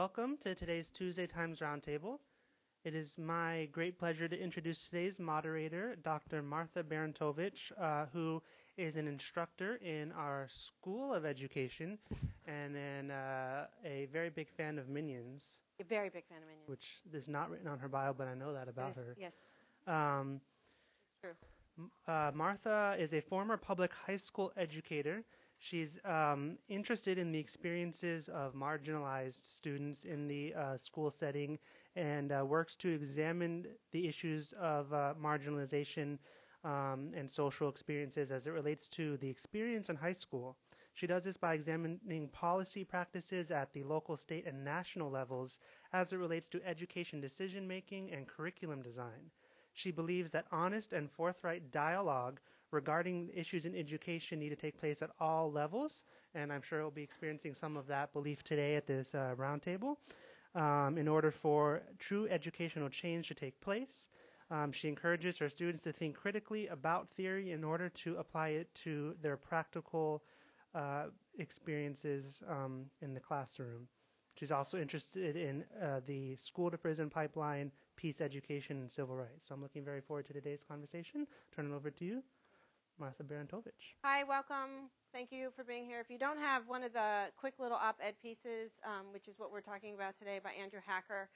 welcome to today's Tuesday Times Roundtable. It is my great pleasure to introduce today's moderator, Dr. Martha Barantovich, who is an instructor in our School of Education and then a very big fan of Minions. A very big fan of Minions. Which is not written on her bio, but I know that about her. Yes. True. Martha is a former public high school educator. She's interested in the experiences of marginalized students in the school setting and works to examine the issues of marginalization and social experiences as it relates to the experience in high school. She does this by examining policy practices at the local, state, and national levels as it relates to education decision-making and curriculum design. She believes that honest and forthright dialogue regarding issues in education need to take place at all levels, and I'm sure we'll be experiencing some of that belief today at this roundtable. In order for true educational change to take place, she encourages her students to think critically about theory in order to apply it to their practical experiences in the classroom. She's also interested in the school-to-prison pipeline, peace education, and civil rights. So I'm looking very forward to today's conversation. Turn it over to you, Martha Barantovich. Hi, welcome. Thank you for being here. If you don't have one of the quick little op-ed pieces, which is what we're talking about today by Andrew Hacker,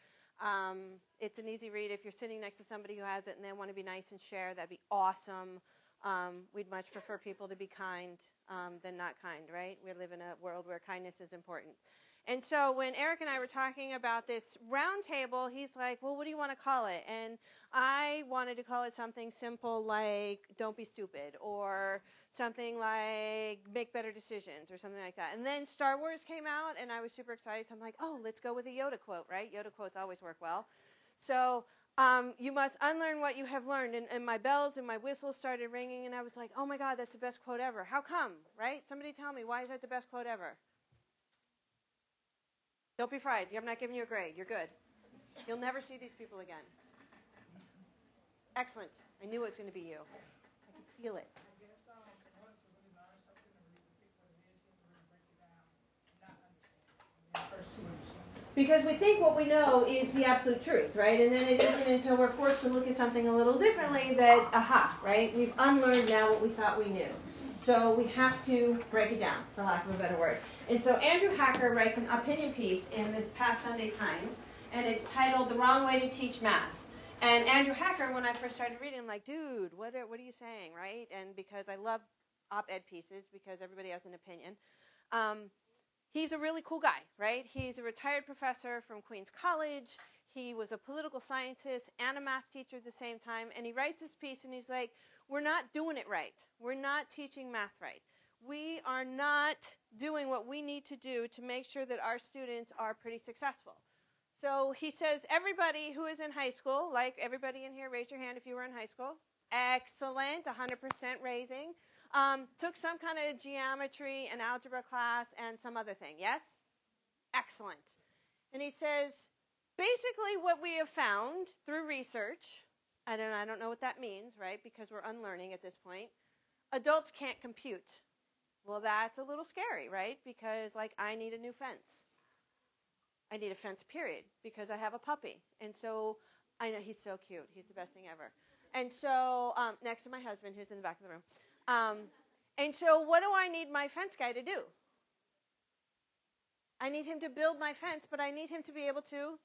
it's an easy read. If you're sitting next to somebody who has it and they want to be nice and share, that'd be awesome. We'd much prefer people to be kind than not kind, right? We live in a world where kindness is important. And so when Eric and I were talking about this roundtable, he's like, well, what do you want to call it? And I wanted to call it something simple like don't be stupid, or something like make better decisions, or something like that. And then Star Wars came out, and I was super excited. So I'm like, oh, let's go with a Yoda quote, right? Yoda quotes always work well. So you must unlearn what you have learned. And my bells and my whistles started ringing, and I was like, oh, my God, that's the best quote ever. How come, right? Somebody tell me, why is that the best quote ever? Don't be frightened. I'm not giving you a grade. You're good. You'll never see these people again. Excellent. I knew it was going to be you. I could feel it. I guess once you really learn something and really pick what it is, you can really break it down and not understand it. First see what you're saying. Because we think what we know is the absolute truth, right? And then it isn't until we're forced to look at something a little differently that, aha, right? We've unlearned now what we thought we knew. So we have to break it down, for lack of a better word. And so Andrew Hacker writes an opinion piece in this past Sunday Times, and it's titled The Wrong Way to Teach Math. And Andrew Hacker, when I first started reading, I'm like, dude, what are you saying, right? And because I love op-ed pieces, because everybody has an opinion. He's a really cool guy, right? He's a retired professor from Queens College. He was a political scientist and a math teacher at the same time. And he writes this piece, and he's like, we're not doing it right. We're not teaching math right. We are not doing what we need to do to make sure that our students are pretty successful. So he says, everybody who is in high school, like everybody in here, raise your hand if you were in high school. Excellent, 100% raising. Took some kind of geometry and algebra class and some other thing, yes? Excellent. And he says, basically what we have found through research, I don't know what that means, right, because we're unlearning at this point, adults can't compute. Well, that's a little scary, right, because, like, I need a new fence. I need a fence, period, because I have a puppy. And so I know he's so cute. He's the best thing ever. And so next to my husband, who's in the back of the room. And so what do I need my fence guy to do? I need him to build my fence, but I need him to be able to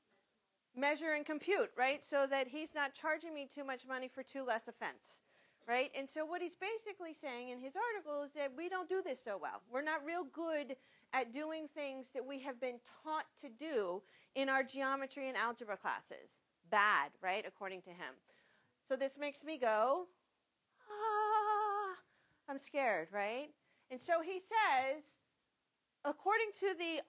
measure and compute, right, so that he's not charging me too much money for too less a fence, right? And so what he's basically saying in his article is that we don't do this so well. We're not real good at doing things that we have been taught to do in our geometry and algebra classes. Bad, right, according to him. So this makes me go, I'm scared, right? And so he says, according to the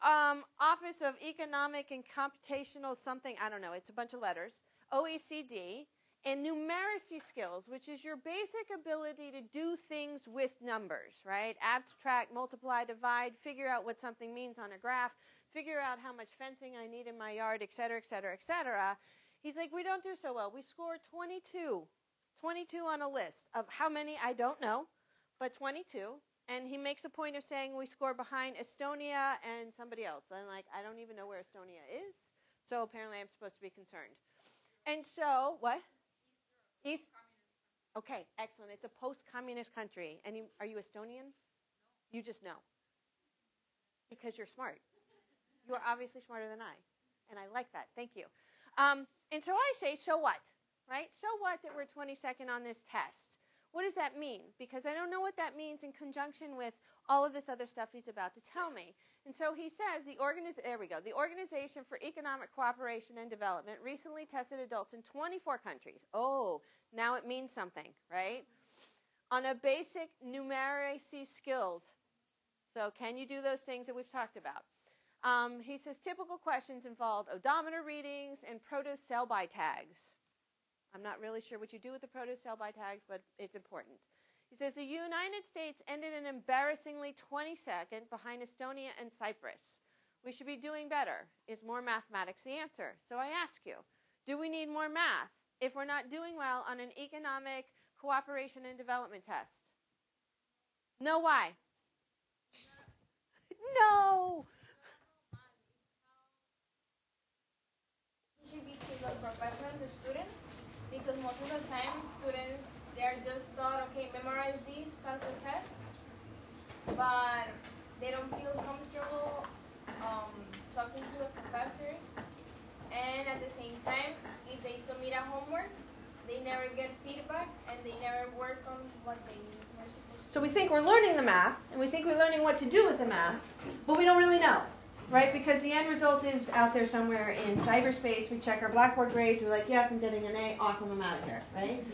Office of Economic and Computational something, I don't know, it's a bunch of letters, OECD, and numeracy skills, which is your basic ability to do things with numbers, right? Abstract, multiply, divide, figure out what something means on a graph, figure out how much fencing I need in my yard, et cetera, et cetera, et cetera. He's like, we don't do so well. We score 22 on a list of how many, I don't know, but 22. And he makes a point of saying we score behind Estonia and somebody else. And I don't even know where Estonia is. So apparently I'm supposed to be concerned. And so, what? East. Okay, excellent. It's a post-communist country. And are you Estonian? You just know. Because you're smart. You are obviously smarter than I. And I like that. Thank you. And so I say, so what? Right? So what that we're 22nd on this test? What does that mean? Because I don't know what that means in conjunction with all of this other stuff he's about to tell me. And so he says, the Organization for Economic Cooperation and Development recently tested adults in 24 countries. Oh, now it means something, right? On a basic numeracy skills. So can you do those things that we've talked about? He says typical questions involved odometer readings and produce sell-by tags. I'm not really sure what you do with the produce sell-by tags, but it's important. He says the United States ended an embarrassingly 22nd behind Estonia and Cyprus. We should be doing better. Is more mathematics the answer? So I ask you, do we need more math if we're not doing well on an economic cooperation and development test? No, why? No! Should be to the professor and the student, because most of the time students, they're just taught, okay, memorize these, pass the test, but they don't feel comfortable talking to the professor, and at the same time, if they submit a homework, they never get feedback, and they never work on what they were supposed to. So we think we're learning the math, and we think we're learning what to do with the math, but we don't really know. Right? Because the end result is out there somewhere in cyberspace. We check our Blackboard grades. We're like, yes, I'm getting an A. Awesome, I'm out of here. Right?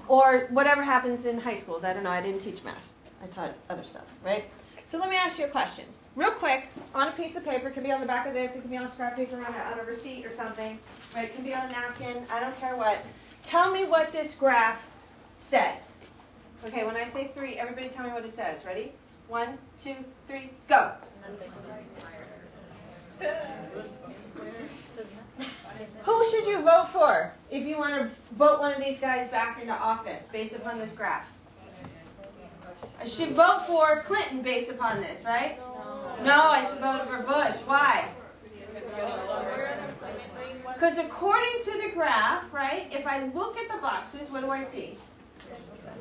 Or whatever happens in high schools. I don't know. I didn't teach math. I taught other stuff. Right? So let me ask you a question. Real quick, on a piece of paper. It can be on the back of this. It can be on scrap paper on a receipt or something. Right? It can be on a napkin. I don't care what. Tell me what this graph says. Okay, when I say 3, everybody tell me what it says. Ready? 1, 2, 3, go. Who should you vote for if you want to vote one of these guys back into office based upon this graph? I should vote for Clinton based upon this, right? No, I should vote for Bush. Why? Because according to the graph, right, if I look at the boxes, what do I see?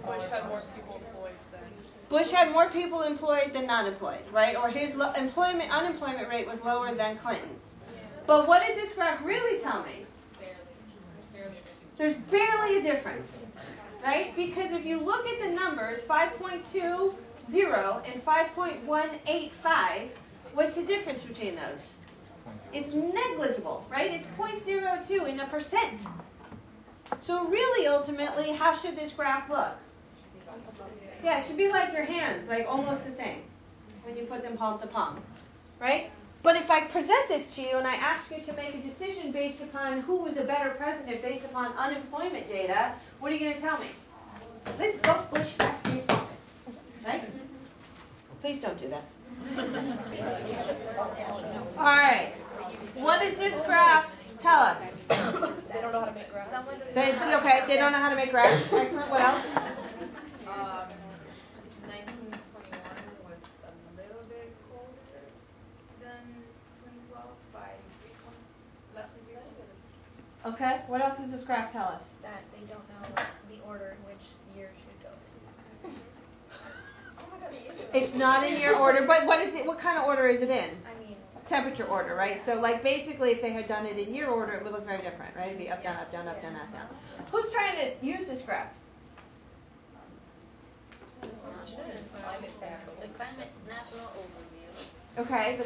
Bush had more people employed than... Bush had more people employed than not employed, right? Or his unemployment rate was lower than Clinton's. But what does this graph really tell me? There's barely a difference, right? Because if you look at the numbers, 5.20 and 5.185, what's the difference between those? It's negligible, right? It's 0.02 in a percent. So really, ultimately, how should this graph look? Yeah, it should be like your hands, like almost the same when you put them palm to palm, right? But if I present this to you and I ask you to make a decision based upon who was a better president based upon unemployment data, what are you going to tell me? Let's vote Bush back in office, right? Please don't do that. All right. What does this graph tell us? They don't know how to make graphs. They don't know how to make graphs. Excellent. What else? 1921 was a little bit colder than 2012 by 3 points, less than 3 points. Okay. What else does this graph tell us? That they don't know the order in which year should go. It's not in year order, but what is it? What kind of order is it in? I mean, Temperature order, right? So, like, basically, if they had done it in year order, it would look very different, right? It'd be up, down, up, down, up, down, up, down. Who's trying to use this graph? the climate national overview. Okay, the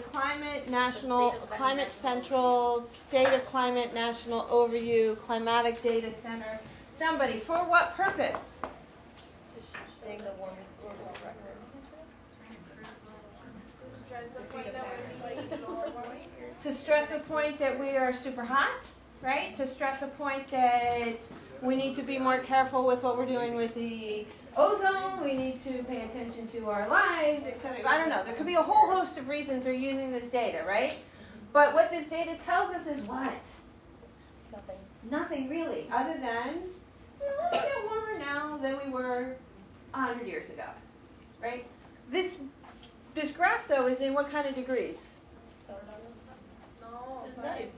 Climate Central, State of Climate National Overview, Climatic Data Center. Somebody, for what purpose? Saying the warmest global record. To stress a point that we are super hot, right? To stress a point that we need to be more careful with what we're doing with the ozone. We need to pay attention to our lives, etc. I don't know. There could be a whole host of reasons they're using this data, right? But what this data tells us is what? Nothing. Nothing really, other than we're a little bit warmer now than we were 100 years ago, right? This graph, though, is in what kind of degrees? No, It's Fahrenheit.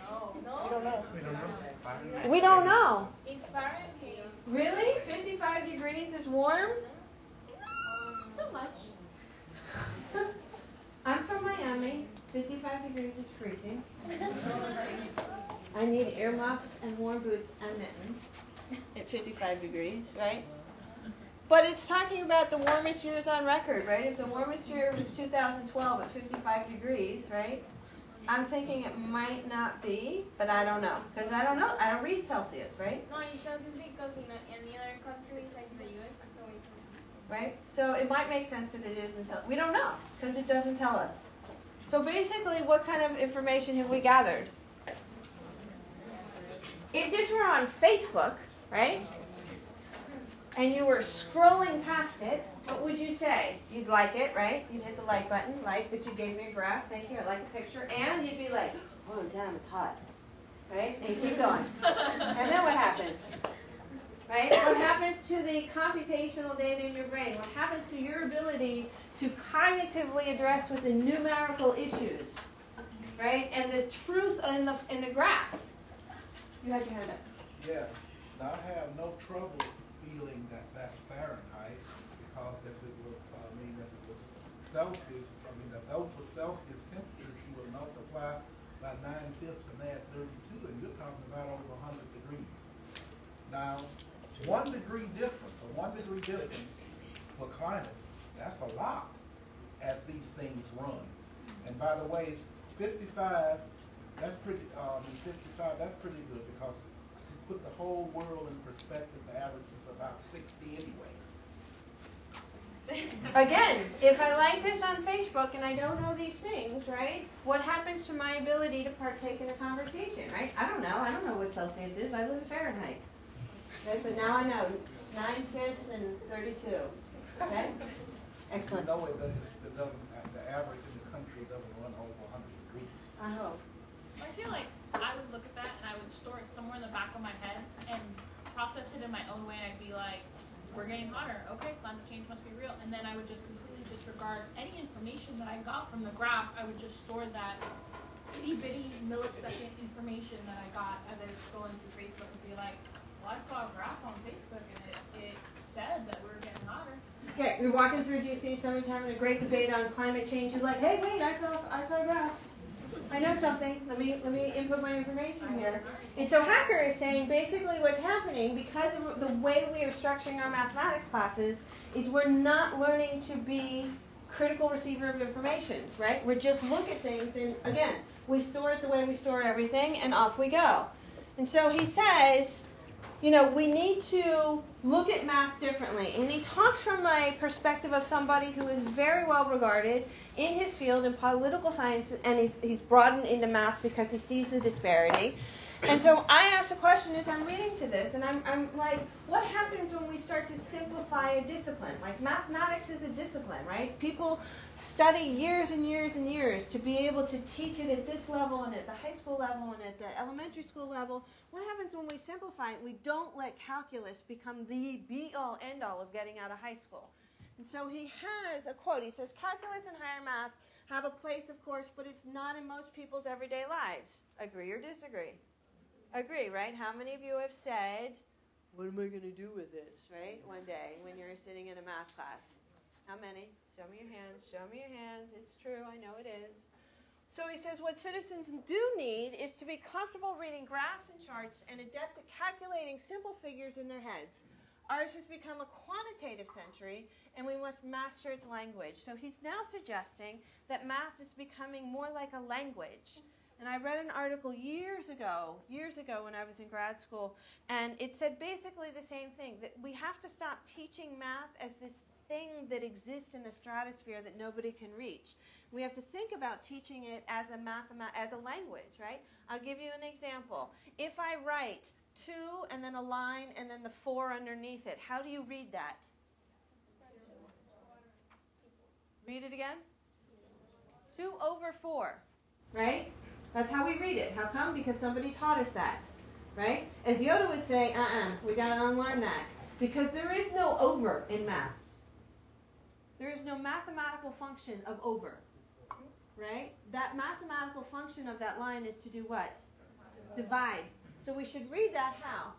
No. No. We don't know. We don't know. We don't know. It's Fahrenheit. Really? 55 degrees is warm? So much. I'm from Miami. 55 degrees is freezing. I need earmuffs and warm boots and mittens at 55 degrees, right? But it's talking about the warmest years on record, right? If the warmest year was 2012 at 55 degrees, right? I'm thinking it might not be, but I don't know. Because I don't know. I don't read Celsius, right? No, it doesn't because in any other countries like the US, it's always Celsius. Right? So it might make sense that it is in Celsius. We don't know because it doesn't tell us. So basically, what kind of information have we gathered? If this were on Facebook, right, and you were scrolling past it, what would you say? You'd like it, right? You'd hit the like button, like that you gave me a graph, thank you, I like the picture, and you'd be like, oh, damn, it's hot, right? And you keep going. And then what happens? Right? What happens to the computational data in your brain? What happens to your ability to cognitively address with the numerical issues? Right? And the truth in the graph. You had your hand up. Yes. Now I have no trouble feeling that that's Fahrenheit because if it was, if it was Celsius, if those were Celsius temperatures, you would multiply by 9/5 and add 32, and you're talking about over 100 degrees. Now, 1 degree difference, for climate, that's a lot as these things run. And by the way, 55, that's pretty, 55, that's pretty good because you put the whole world in perspective, the average is about 60 anyway. Again, if I like this on Facebook and I don't know these things, right, what happens to my ability to partake in the conversation, right? I don't know what Celsius is. I live in Fahrenheit. Right? But now I know 9/5 and 32. Okay? Excellent. You know it doesn't, the average in the country doesn't run over 100 degrees. I hope. I feel like I would look at that and I would store it somewhere in the back of my head and process it in my own way, and I'd be like, we're getting hotter. Okay, climate change must be real. And then I would just completely disregard any information that I got from the graph. I would just store that itty bitty millisecond information that I got as I was scrolling through Facebook and be like, well, I saw a graph on Facebook and it said that we were getting hotter. Okay, you're walking through DC, somebody's having a great debate on climate change. You're like, hey, wait, I saw a graph. I know something. Let me input my information here. And so Hacker is saying basically what's happening because of the way we are structuring our mathematics classes is we're not learning to be critical receiver of information, right? We're just look at things and again, we store it the way we store everything and off we go. And so he says, we need to look at math differently. And he talks from a perspective of somebody who is very well regarded in his field in political science, and he's broadened into math because he sees the disparity. And so I asked a question as I'm reading to this, and I'm like, what happens when we start to simplify a discipline? Like mathematics is a discipline, right? People study years and years and years to be able to teach it at this level and at the high school level and at the elementary school level. What happens when we simplify it? We don't let calculus become the be-all, end-all of getting out of high school. And so he has a quote. He says, calculus and higher math have a place, of course, but it's not in most people's everyday lives. Agree or disagree? Agree, right? How many of you have said, what am I going to do with this, right, one day when you're sitting in a math class? How many? Show me your hands. Show me your hands. It's true. I know it is. So he says what citizens do need is to be comfortable reading graphs and charts and adept at calculating simple figures in their heads. Ours has become a quantitative century, and we must master its language. So he's now suggesting that math is becoming more like a language. And I read an article years ago when I was in grad school, and it said basically the same thing, that we have to stop teaching math as this thing that exists in the stratosphere that nobody can reach. We have to think about teaching it as a language, right? I'll give you an example. If I write 2 and then a line and then the 4 underneath it, how do you read that? Read it again? 2 over 4, right? That's how we read it. How come? Because somebody taught us that, right? As Yoda would say, we got to unlearn that. Because there is no over in math. There is no mathematical function of over, right? That mathematical function of that line is to do what? Divide. So we should read that how?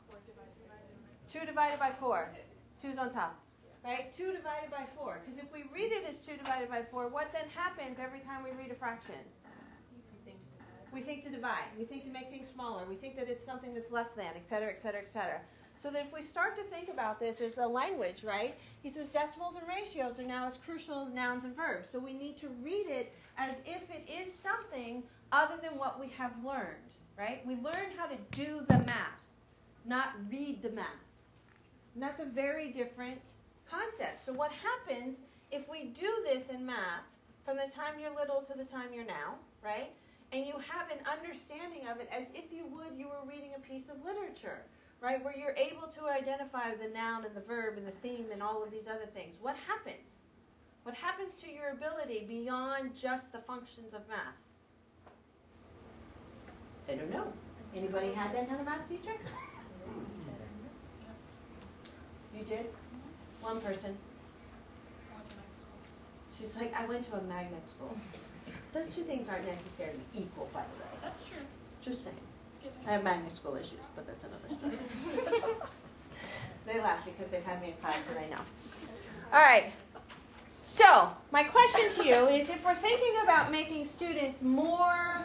2 divided by 4. 2's on top, right? 2 divided by 4. Because if we read it as 2 divided by 4, what then happens every time we read a fraction? We think to divide. We think to make things smaller. We think that it's something that's less than, et cetera, et cetera, et cetera. So that if we start to think about this as a language, right? He says decimals and ratios are now as crucial as nouns and verbs. So we need to read it as if it is something other than what we have learned, right? We learn how to do the math, not read the math. And that's a very different concept. So what happens if we do this in math from the time you're little to the time you're now, right? And you have an understanding of it as if you were reading a piece of literature, right? Where you're able to identify the noun and the verb and the theme and all of these other things. What happens? What happens to your ability beyond just the functions of math? I don't know. Anybody had that kind of math teacher? You did? One person. She's like, I went to a magnet school. Those two things aren't necessarily equal, by the way. That's true. Just saying. I have magnet school issues, but that's another story. They laugh because they've had me in class and they know. All right. So, my question to you is if we're thinking about making students more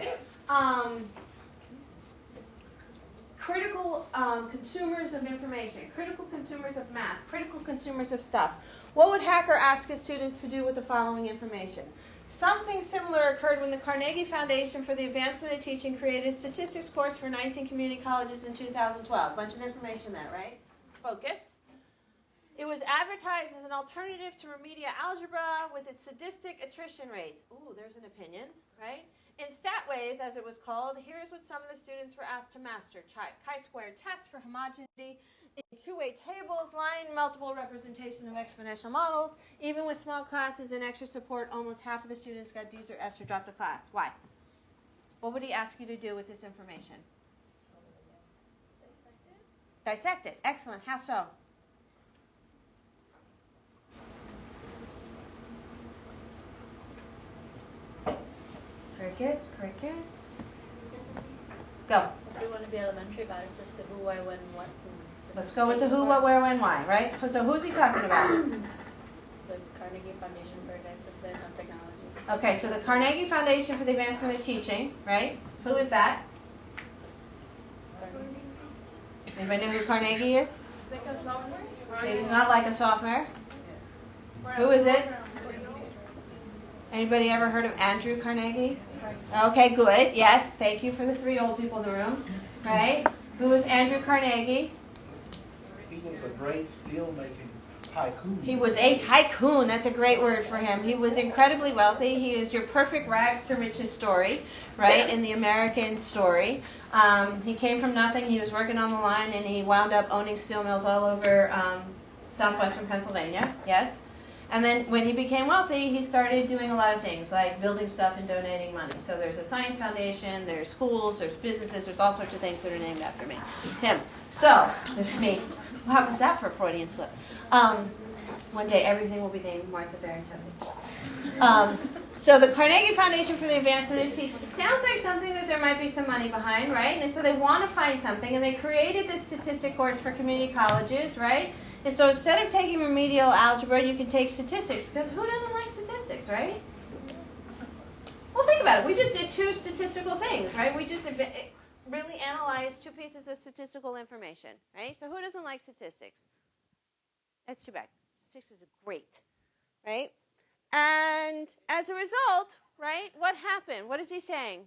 critical consumers of information, critical consumers of math, critical consumers of stuff, what would Hacker ask his students to do with the following information? Something similar occurred when the Carnegie Foundation for the Advancement of Teaching created a statistics course for 19 community colleges in 2012. Bunch of information there, right? Focus. It was advertised as an alternative to remedial algebra with its sadistic attrition rates. Ooh, there's an opinion, right? In StatWays, as it was called, here's what some of the students were asked to master. Chi-squared tests for homogeneity, in two-way tables, line multiple representation of exponential models. Even with small classes and extra support, almost half of the students got D's or F's or dropped a class. Why? What would he ask you to do with this information? Dissect it. Excellent. How so? Crickets, crickets. Go. If you want to be elementary about it, just the who, why, when, what. Let's go with the who, what, where, when, why, right? So who's he talking about? The Carnegie Foundation for Advancement of Technology. Okay, so the Carnegie Foundation for the Advancement of Teaching, right? Who is that? Carnegie. Anybody know who Carnegie is? Like a software? He's not like a software. Who is it? Anybody ever heard of Andrew Carnegie? Okay, good. Yes, thank you for the 3 old people in the room. Right? Who was Andrew Carnegie? He was a great steel-making tycoon. He was a tycoon. That's a great word for him. He was incredibly wealthy. He is your perfect rags to riches story, right, in the American story. He came from nothing. He was working on the line, and he wound up owning steel mills all over southwestern Pennsylvania. Yes? And then when he became wealthy, he started doing a lot of things, like building stuff and donating money. So there's a science foundation, there's schools, there's businesses, there's all sorts of things that are named after him. So, there's me. What happens that for a Freudian slip? One day everything will be named Martha Barantovich. So the Carnegie Foundation for the Advancement of Teaching sounds like something that there might be some money behind, right? And so they want to find something, and they created this statistic course for community colleges, right? And so instead of taking remedial algebra, you can take statistics, because who doesn't like statistics, right? Well, think about it. We just did 2 statistical things, right? We just really analyzed 2 pieces of statistical information, right? So who doesn't like statistics? That's too bad. Statistics are great, right? And as a result, right, what happened? What is he saying?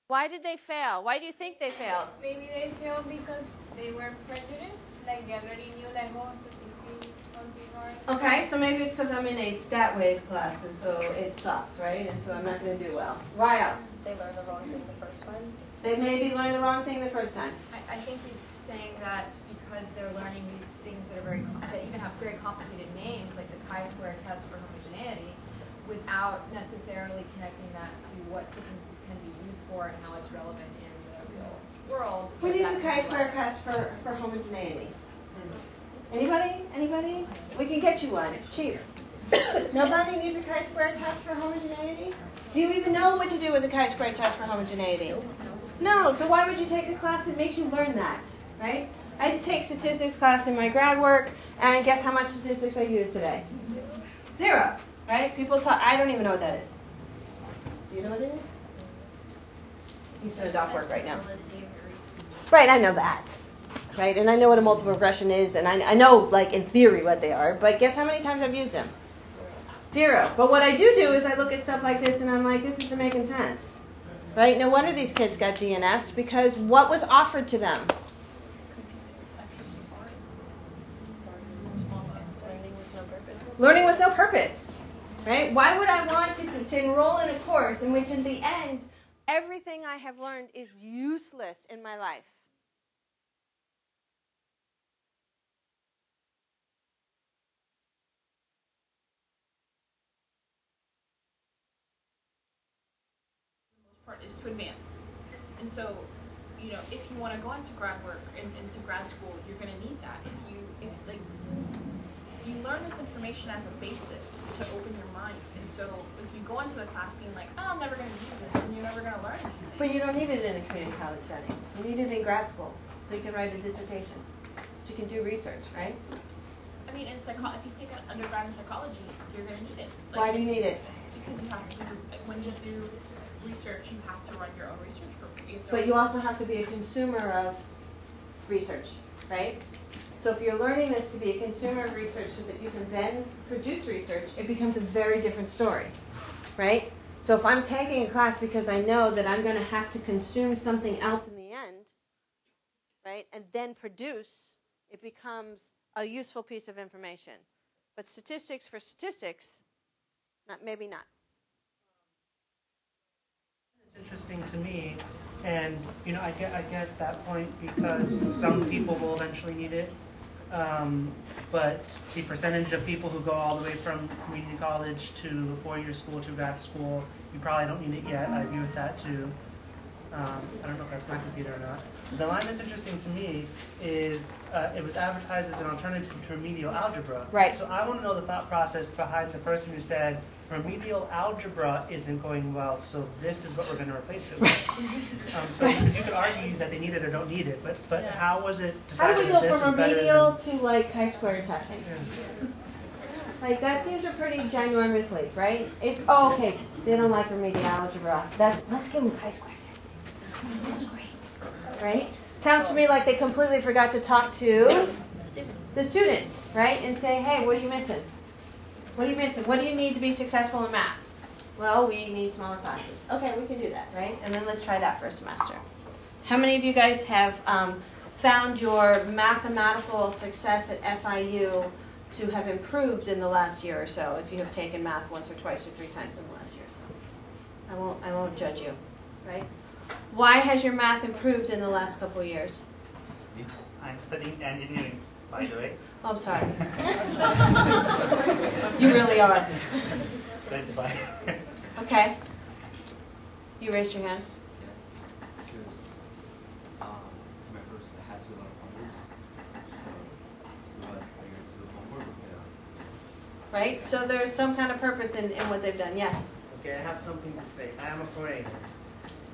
Why did they fail? Why do you think they failed? Maybe they failed because they were prejudiced. Like they already knew like, oh, statistics won't be hard. Okay, so maybe it's because I'm in a StatWays class, and so it sucks, right? And so I'm not going to do well. Why else? They learned the wrong thing the first time. They maybe learned the wrong thing the first time. I think he's saying that because they're learning these things that are that even have very complicated names, like the chi-square test for homogeneity, without necessarily connecting that to what statistics can be used for and how it's relevant in the real world. Who needs a chi-square test for homogeneity? Anybody? Anybody? We can get you one, cheap. Nobody needs a chi-square test for homogeneity? Do you even know what to do with a chi-square test for homogeneity? No, so why would you take a class that makes you learn that, right? I had to take statistics class in my grad work, and guess how much statistics I use today? 0, right? People talk, I don't even know what that is. Do you know what it is? He's doing doc work right now. Right, I know that. Right, and I know what a multiple regression is, and I know, like, in theory what they are, but guess how many times I've used them? 0. But what I do is I look at stuff like this, and I'm like, this isn't making sense. Right? No wonder these kids got DNFs, because what was offered to them? Learning with no purpose. Right? Why would I want to enroll in a course in which, in the end, everything I have learned is useless in my life? Part is to advance. And so, you know, if you want to go into grad work and into grad school, you're going to need that. If you learn this information as a basis to open your mind. And so if you go into the class being like, oh, I'm never going to use this, then you're never going to learn anything. But you don't need it in a community college setting. You need it in grad school, so you can write a dissertation, so you can do research, right? I mean, if you take an undergrad in psychology, you're going to need it. Why do you need it? Because you have to when you do research, you have to run your own research program. But you also have to be a consumer of research, right? So if you're learning this to be a consumer of research so that you can then produce research, it becomes a very different story, right? So if I'm taking a class because I know that I'm going to have to consume something else in the end, right, and then produce, it becomes a useful piece of information. But statistics for statistics, maybe not. It's interesting to me, and you know, I get that point because some people will eventually need it, but the percentage of people who go all the way from community college to a 4-year school to grad school, you probably don't need it yet. I agree with that too. I don't know if that's my computer or not. The line that's interesting to me is it was advertised as an alternative to remedial algebra. Right. So I want to know the thought process behind the person who said remedial algebra isn't going well, so this is what we're going to replace it with. So because you could argue that they need it or don't need it, but how was it decided? How do we go that this from was remedial better to like chi-square testing? Like that seems a pretty ginormous leap, right? Okay, they don't like remedial algebra. Let's give them chi-square testing. Sounds great, right? Sounds to me like they completely forgot to talk to the students, right? And say, hey, what are you missing? What are you missing? What do you need to be successful in math? Well, we need smaller classes. Okay, we can do that, right? And then let's try that for a semester. How many of you guys have found your mathematical success at FIU to have improved in the last year or so, if you have taken math once or twice or 3 times in the last year or so? I won't judge you, right? Why has your math improved in the last couple of years? I'm studying engineering, by the way. Oh, I'm sorry. You really are. That's fine. Okay. You raised your hand. Yes, because my first I had to learn numbers, so it was eager to do homework. Yeah. Right? So there's some kind of purpose in what they've done. Yes? Okay, I have something to say. I am a foreigner.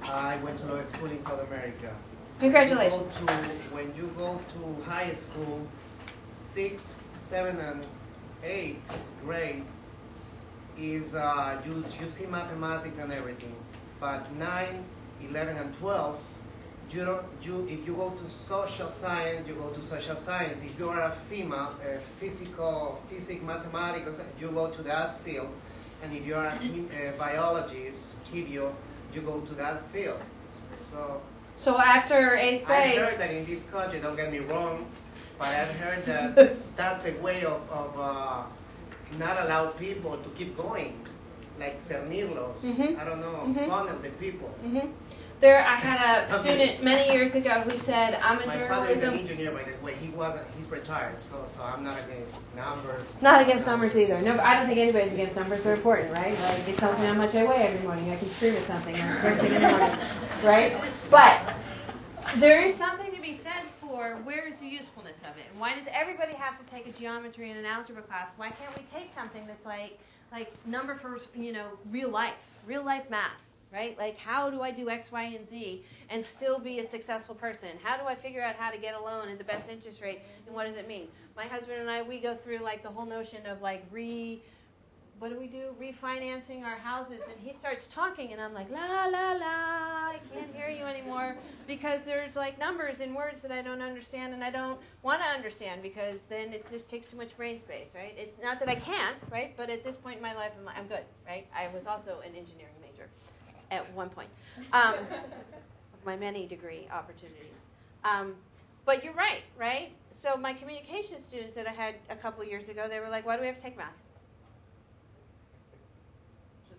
I went to law school in South America. Congratulations. When you go to high school, 6, 7, and 8 grade is you see mathematics and everything. But 9, 11, and 12, if you go to social science, you go to social science. If you are a female, physics, mathematics, you go to that field. And if you are a biologist, you go to that field. So after 8th grade. I heard that in this country, don't get me wrong, but I've heard that that's a way of not allow people to keep going, like cernirlos. Mm-hmm. I don't know, funnel the people. Mm-hmm. I had a student many years ago who said, I'm a My journalism. father is an engineer, by the way. He's retired, so I'm not against numbers. Not against numbers either. No, I don't think anybody's against numbers. They're important, right? Like it tells me how much I weigh every morning. I can scream at something first thing in the morning, right? But there is something to be said for for where is the usefulness of it? And why does everybody have to take a geometry and an algebra class? Why can't we take something that's like number for, real life math, right? Like, how do I do X, Y, and Z and still be a successful person? How do I figure out how to get a loan at the best interest rate? And what does it mean? My husband and I, we go through like the whole notion of like what do we do? Refinancing our houses. And he starts talking and I'm like, la, la, la, I can't hear you anymore because there's like numbers and words that I don't understand and I don't want to understand because then it just takes too much brain space, right? It's not that I can't, right? But at this point in my life, I'm good, right? I was also an engineering major at one point. My many degree opportunities. But you're right? So my communication students that I had a couple years ago, they were like, why do we have to take math?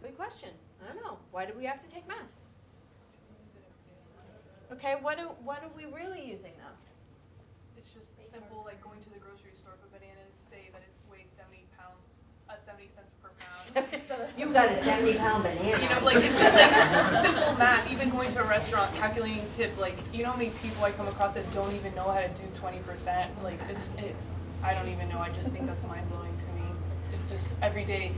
Good question. I don't know. Why do we have to take math? Okay, what are we really using though? It's just simple, like going to the grocery store for bananas, say that it weighs 70 cents per pound. You got a 70-pound banana. Like it's just like simple math. Even going to a restaurant, calculating tip, like how many people I come across that don't even know how to do 20%. Like I don't even know. I just think that's mind blowing to me. Just every day,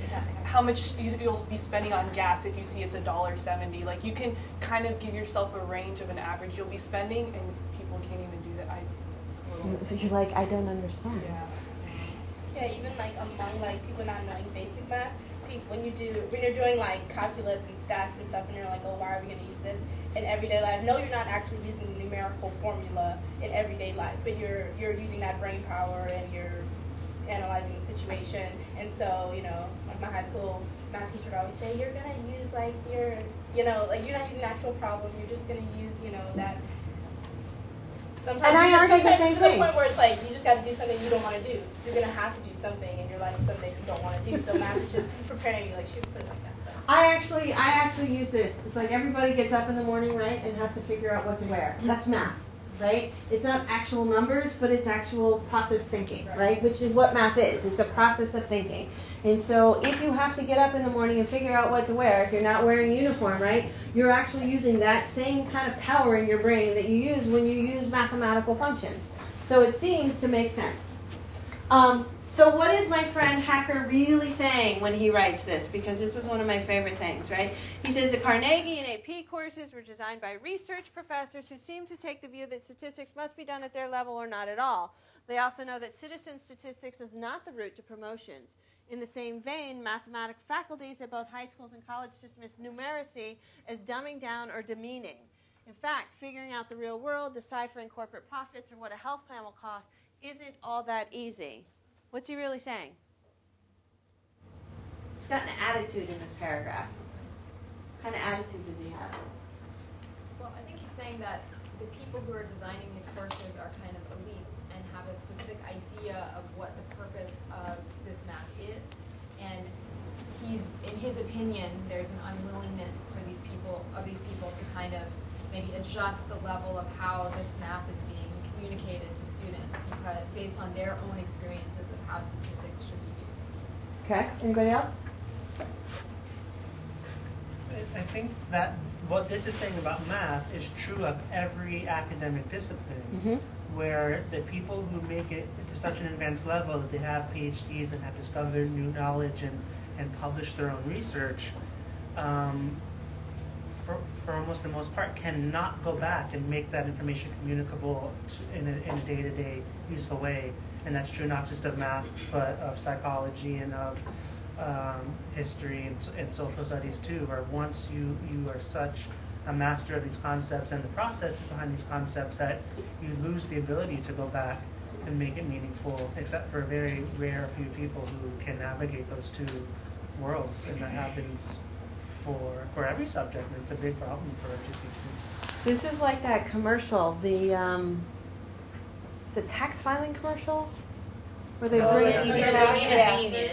how much you'll be spending on gas if you see it's $1.70. Like you can kind of give yourself a range of an average you'll be spending, and people can't even do that. So you're like, I don't understand. Yeah, even like among like people not knowing basic math, when you're doing like calculus and stats and stuff, and you're like, oh, why are we going to use this in everyday life? No, you're not actually using the numerical formula in everyday life, but you're using that brain power and you're analyzing the situation. And so, like my high school math teacher would always say, you're gonna use like you're not using the actual problem, you're just gonna use, that. Sometimes and I argue the same to thing. the point where it's like you just gotta do something you don't want to do. You're gonna have to do something in your life someday you don't want to do. So math is just preparing you, like she would put it like that. I actually use this. It's like everybody gets up in the morning, right, and has to figure out what to wear. That's math. Right? It's not actual numbers, but it's actual process thinking, right? Which is what math is. It's a process of thinking. And so if you have to get up in the morning and figure out what to wear, if you're not wearing a uniform, right, you're actually using that same kind of power in your brain that you use when you use mathematical functions. So it seems to make sense. So what is my friend Hacker really saying when he writes this? Because this was one of my favorite things, right? He says the Carnegie and AP courses were designed by research professors who seem to take the view that statistics must be done at their level or not at all. They also know that citizen statistics is not the route to promotions. In the same vein, mathematics faculties at both high schools and college dismiss numeracy as dumbing down or demeaning. In fact, figuring out the real world, deciphering corporate profits, or what a health plan will cost isn't all that easy. What's he really saying? He's got an attitude in this paragraph. What kind of attitude does he have? Well, I think he's saying that the people who are designing these courses are kind of elites and have a specific idea of what the purpose of this math is. And in his opinion, there's an unwillingness for these people to kind of maybe adjust the level of how this math is being communicated to students because based on their own experiences of how statistics should be used. Okay. Anybody else? I think that what this is saying about math is true of every academic discipline, where the people who make it to such an advanced level that they have PhDs and have discovered new knowledge and published their own research, for almost the most part, cannot go back and make that information communicable in a day-to-day useful way. And that's true not just of math, but of psychology and of history and social studies too, where once you are such a master of these concepts and the processes behind these concepts that you lose the ability to go back and make it meaningful, except for a very rare few people who can navigate those two worlds. And that happens for every subject, and it's a big problem for education. This is like that commercial, the tax filing commercial, where they bring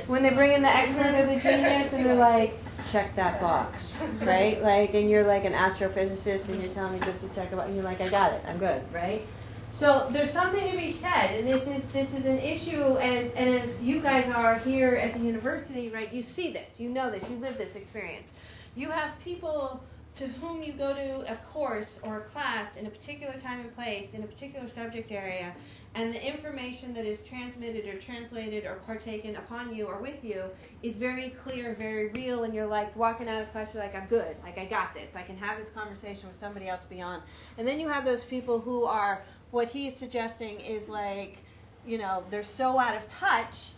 when they bring in the expert or the genius, and they're like, check that box, right? Like, and you're like an astrophysicist, and you're telling me just to check about, and you're like, I got it, I'm good, right? So there's something to be said, and this is an issue, as you guys are here at the university, right? You see this, you know this, you live this experience. You have people to whom you go to a course or a class in a particular time and place, in a particular subject area, and the information that is transmitted or translated or partaken upon you or with you is very clear, very real, and you're like walking out of class, you're like, I'm good, like I got this, I can have this conversation with somebody else beyond. And then you have those people who are, what he's suggesting is like, you know, they're so out of touch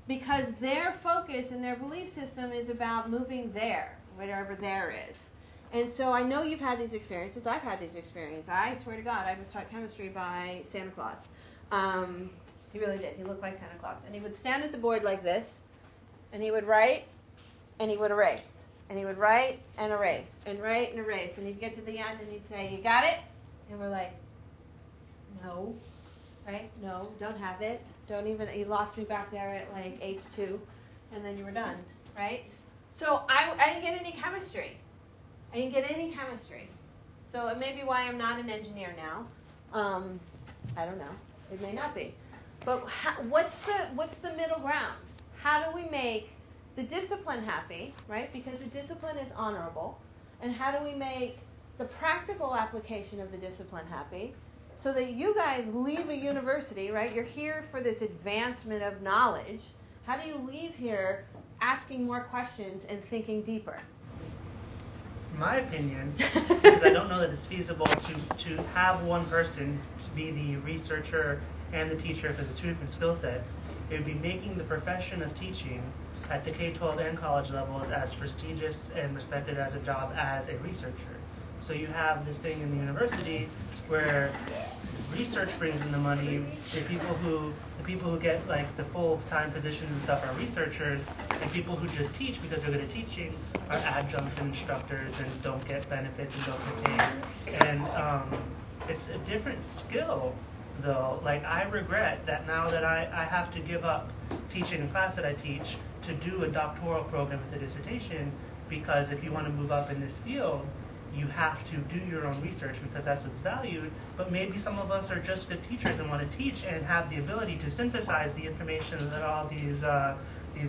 because their focus and their belief system is about moving there, whatever there is. And so I know you've had these experiences. I've had these experiences. I swear to God, I was taught chemistry by Santa Claus. He really did. He looked like Santa Claus. And he would stand at the board like this, and he would write, and he would erase. And he would write and erase, and write and erase. And he'd get to the end, and he'd say, you got it? And we're like, no. Right? No, don't have it. Don't even, he lost me back there at like H2, and then you were done. Right? So I didn't get any chemistry. I didn't get any chemistry. So it may be why I'm not an engineer now. I don't know. It may not be. But what's the middle ground? How do we make the discipline happy, right? Because the discipline is honorable. And how do we make the practical application of the discipline happy so that you guys leave a university, right? You're here for this advancement of knowledge. How do you leave here asking more questions and thinking deeper? In my opinion, because I don't know that it's feasible to have one person be the researcher and the teacher for the two different skill sets, it would be making the profession of teaching at the K-12 and college levels as prestigious and respected as a job as a researcher. So you have this thing in the university where research brings in the money. The people who get like the full-time positions and stuff are researchers, and people who just teach because they're good at teaching are adjuncts and instructors and don't get benefits and don't get paid. And it's a different skill, though. Like, I regret that now that I have to give up teaching a class that I teach to do a doctoral program with a dissertation, because if you want to move up in this field, you have to do your own research because that's what's valued. But maybe some of us are just good teachers and want to teach and have the ability to synthesize the information that all these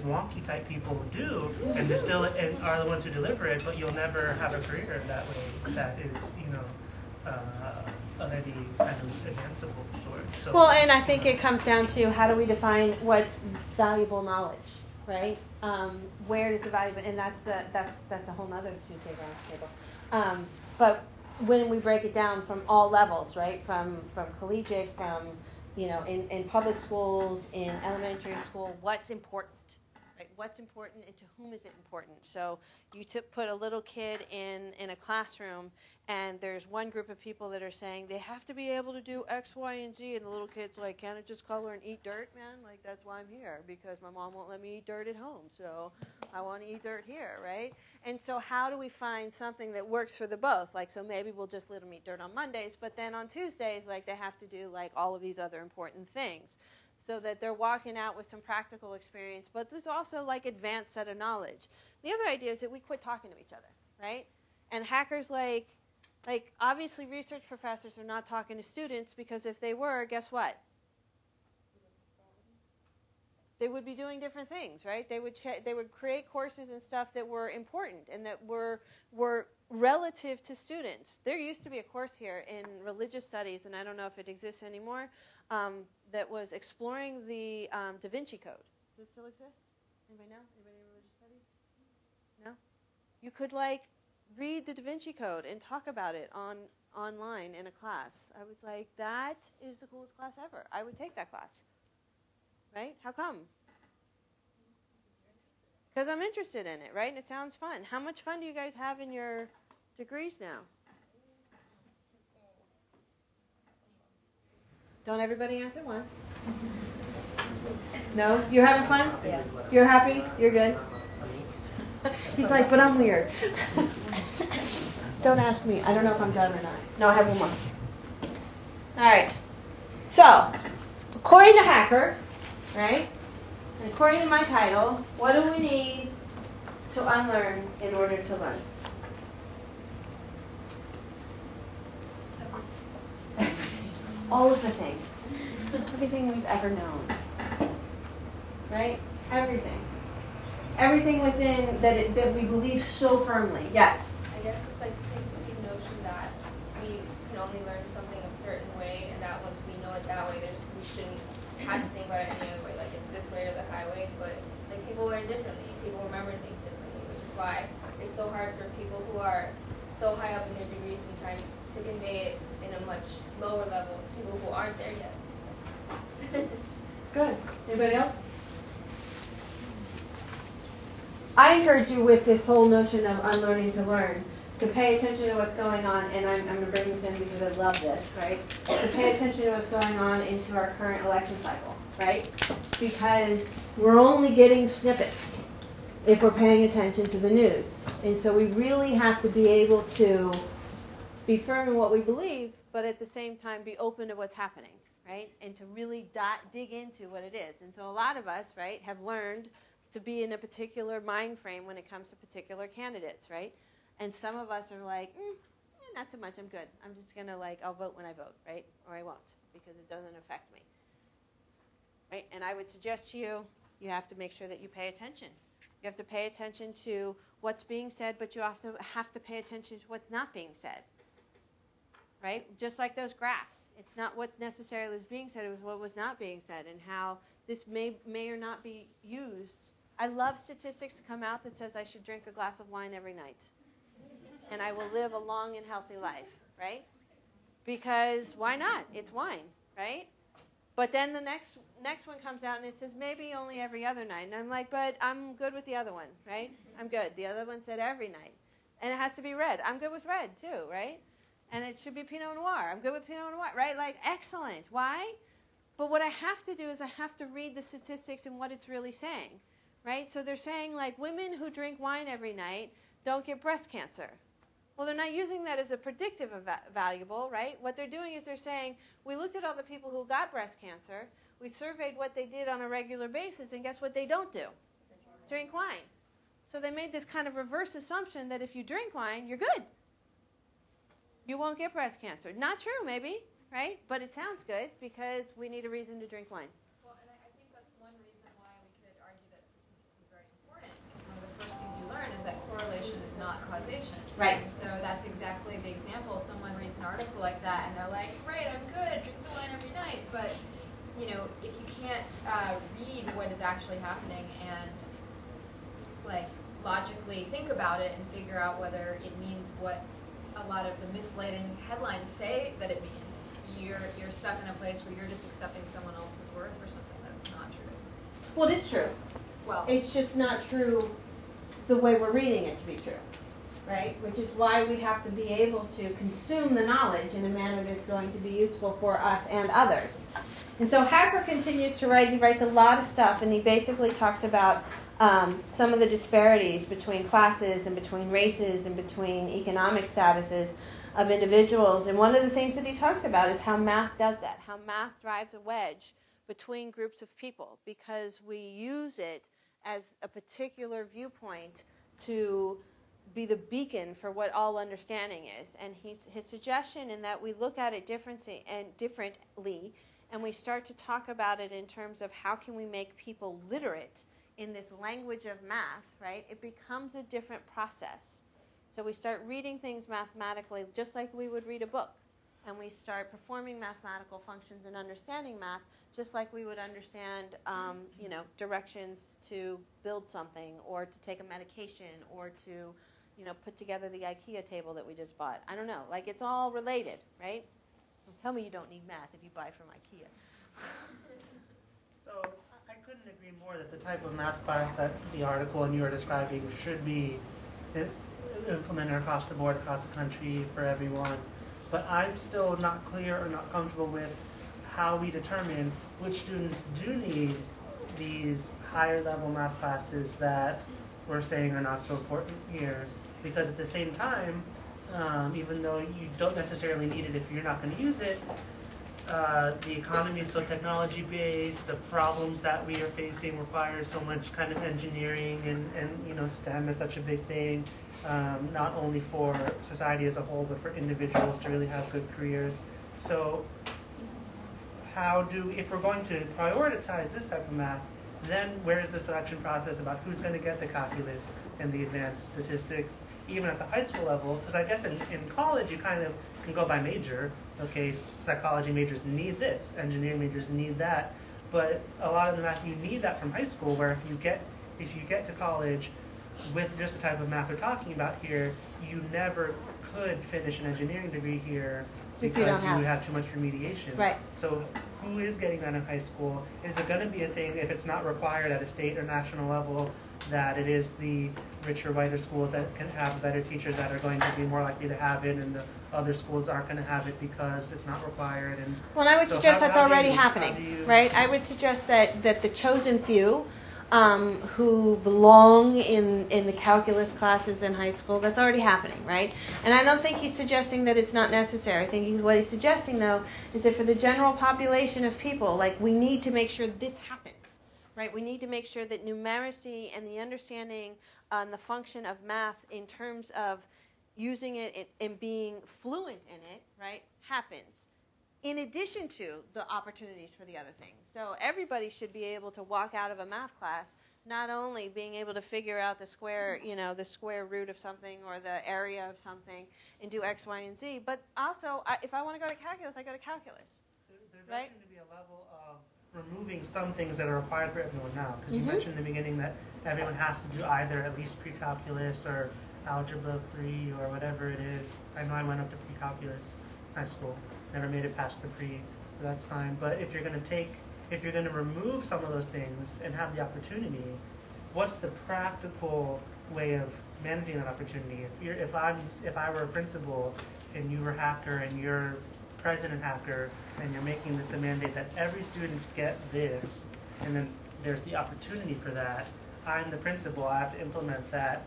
wonky type people do, and they still are the ones who deliver it. But you'll never have a career that way. That is, of any kind of advanceable sort. So, well, and I think it comes down to how do we define what's valuable knowledge, right? Where does the value? And that's a whole other Tuesday roundtable. But when we break it down from all levels, right? From collegiate, from in public schools, in elementary school, what's important, right? What's important, and to whom is it important? So you put a little kid in a classroom, and there's one group of people that are saying they have to be able to do X, Y, and Z, and the little kid's like, can't I just color and eat dirt, man? Like, that's why I'm here, because my mom won't let me eat dirt at home, so I want to eat dirt here, right? And so how do we find something that works for the both? Like, so maybe we'll just let them eat dirt on Mondays, but then on Tuesdays, like, they have to do, like, all of these other important things, so that they're walking out with some practical experience, but there's also, like, advanced set of knowledge. The other idea is that we quit talking to each other, right? And hackers, like obviously research professors are not talking to students, because if they were, guess what? They would be doing different things, right? They would create courses and stuff that were important and that were relative to students. There used to be a course here in religious studies, and I don't know if it exists anymore, that was exploring the Da Vinci Code. Does it still exist? Anybody know? Anybody in religious studies? No? You could read the Da Vinci Code and talk about it online in a class. I was like, that is the coolest class ever. I would take that class. Right? How come? Because I'm interested in it, right? And it sounds fun. How much fun do you guys have in your degrees now? Don't everybody answer once. No? You're having fun? Yeah. You're happy? You're good? He's like, but I'm weird. Don't ask me. I don't know if I'm done or not. No, I have one more. All right. So, according to Hacker, right, and according to my title, what do we need to unlearn in order to learn? All of the things. Everything we've ever known. Right? Everything. Everything within that we believe so firmly. Yes? I guess this like preconceived notion that we can only learn something a certain way, and that once we know it that way, we shouldn't have to think about it any other way. Like it's this way or the highway, but like people learn differently. People remember things differently, which is why it's so hard for people who are so high up in their degree sometimes to convey it in a much lower level to people who aren't there yet. It's good. Anybody else? I encourage you with this whole notion of unlearning to learn to pay attention to what's going on, and I'm going to bring this in because I love this, right? To pay attention to what's going on into our current election cycle, right? Because we're only getting snippets if we're paying attention to the news. And so we really have to be able to be firm in what we believe, but at the same time be open to what's happening, right? And to really dig into what it is. And so a lot of us, right, have learned to be in a particular mind frame when it comes to particular candidates, right? And some of us are like, not so much, I'm good. I'm just going to I'll vote when I vote, right? Or I won't, because it doesn't affect me, right? And I would suggest to you, you have to make sure that you pay attention. You have to pay attention to what's being said, but you have to pay attention to what's not being said, right? Just like those graphs. It's not what necessarily was being said, it was what was not being said, and how this may or not be used. I love statistics to come out that says I should drink a glass of wine every night, and I will live a long and healthy life, right? Because why not? It's wine, right? But then the next one comes out and it says maybe only every other night. And I'm like, but I'm good with the other one, right? I'm good. The other one said every night. And it has to be red. I'm good with red too, right? And it should be Pinot Noir. I'm good with Pinot Noir, right? Excellent. Why? But what I have to do is I have to read the statistics and what it's really saying, right? So they're saying women who drink wine every night don't get breast cancer. Well, they're not using that as a predictive valuable, right? What they're doing is they're saying, we looked at all the people who got breast cancer, we surveyed what they did on a regular basis, and guess what they don't do? Drink wine. So they made this kind of reverse assumption that if you drink wine, you're good. You won't get breast cancer. Not true, maybe, right? But it sounds good because we need a reason to drink wine. Well, and I think that's one reason why we could argue that statistics is very important, because one of the first things you learn is that correlation is not causation. Right. And so that's exactly the example. Someone reads an article like that and they're like, great, I'm good, drink the wine every night. But, if you can't read what is actually happening and logically think about it and figure out whether it means what a lot of the misleading headlines say that it means, you're stuck in a place where you're just accepting someone else's word for something that's not true. Well, it is true. Well, it's just not true the way we're reading it to be true, right? Which is why we have to be able to consume the knowledge in a manner that's going to be useful for us and others. And so Hacker continues to write. He writes a lot of stuff, and he basically talks about some of the disparities between classes and between races and between economic statuses of individuals. And one of the things that he talks about is how math does that, how math drives a wedge between groups of people, because we use it as a particular viewpoint to be the beacon for what all understanding is. And his suggestion in that we look at it differently, and we start to talk about it in terms of how can we make people literate in this language of math, right? It becomes a different process. So we start reading things mathematically just like we would read a book. And we start performing mathematical functions and understanding math just like we would understand, directions to build something or to take a medication or to, put together the IKEA table that we just bought. I don't know. It's all related, right? Don't tell me you don't need math if you buy from IKEA. So I couldn't agree more that the type of math class that the article and you are describing should be implemented across the board, across the country, for everyone. But I'm still not clear or not comfortable with how we determine which students do need these higher level math classes that we're saying are not so important here. Because at the same time, even though you don't necessarily need it if you're not going to use it, the economy is so technology based, the problems that we are facing require so much kind of engineering, and STEM is such a big thing, not only for society as a whole, but for individuals to really have good careers. So if we're going to prioritize this type of math, then where is the selection process about who's going to get the calculus and the advanced statistics, even at the high school level? Because I guess in college you kind of can go by major. Okay, psychology majors need this, engineering majors need that, but a lot of the math you need that from high school. Where if you get to college with just the type of math we're talking about here, you never could finish an engineering degree here because you have too much remediation. Right. So who is getting that in high school? Is it going to be a thing, if it's not required at a state or national level, that it is the richer, whiter schools that can have better teachers that are going to be more likely to have it, and the other schools aren't going to have it because it's not required? And well, I would suggest that's already happening, right? I would suggest that the chosen few who belong in the calculus classes in high school, that's already happening, right? And I don't think he's suggesting that it's not necessary. I think what he's suggesting, though, is that for the general population of people, like, we need to make sure this happens, right? We need to make sure that numeracy and the understanding and the function of math in terms of using it and being fluent in it, right, happens, in addition to the opportunities for the other things. So everybody should be able to walk out of a math class not only being able to figure out the square root of something or the area of something and do X, Y, and Z, but also if I want to go to calculus, I go to calculus. There does seem to be a level of removing some things that are required for everyone now, because you mentioned in the beginning that everyone has to do either at least pre-calculus or algebra 3 or whatever it is. I know I went up to pre-calculus high school, never made it past the pre, but that's fine. But if you're going to remove some of those things and have the opportunity, what's the practical way of managing that opportunity? If I were a principal and you were Hacker and you're president Hacker and you're making this the mandate that every student get this, and then there's the opportunity for that, I'm the principal, I have to implement that.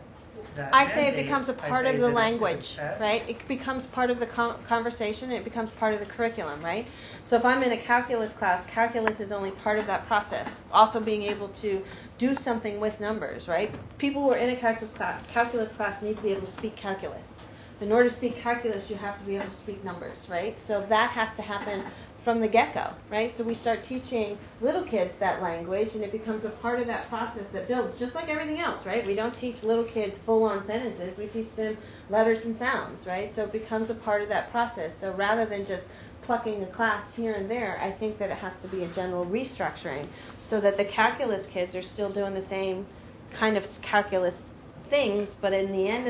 I say it becomes a part of the language, right? It becomes part of the conversation, and it becomes part of the curriculum, right? So if I'm in a calculus class, calculus is only part of that process. Also being able to do something with numbers, right? People who are in a calculus class need to be able to speak calculus. In order to speak calculus, you have to be able to speak numbers, right? So that has to happen from the get-go, right? So we start teaching little kids that language, and it becomes a part of that process that builds, just like everything else, right? We don't teach little kids full-on sentences. We teach them letters and sounds, right? So it becomes a part of that process. So rather than just plucking a class here and there, I think that it has to be a general restructuring so that the calculus kids are still doing the same kind of calculus things, but at the end